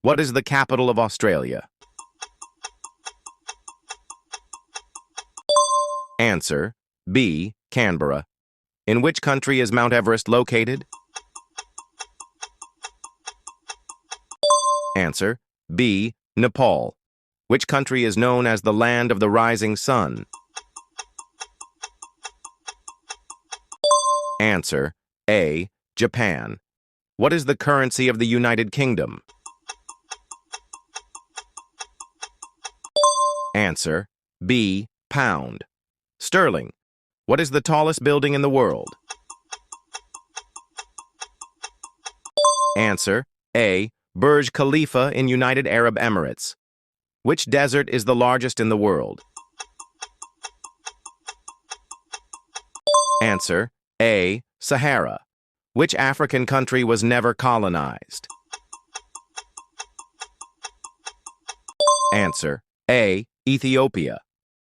What is the capital of Australia? Answer B. Canberra. In which country is Mount Everest located? Answer B. Nepal. Which country is known as the land of the rising sun? Answer A. Japan. What is the currency of the United Kingdom? Answer B. Pound. Sterling. What is the tallest building in the world? Answer A. Burj Khalifa in United Arab Emirates. Which desert is the largest in the world? Answer A. Sahara. Which African country was never colonized? Answer A. Ethiopia.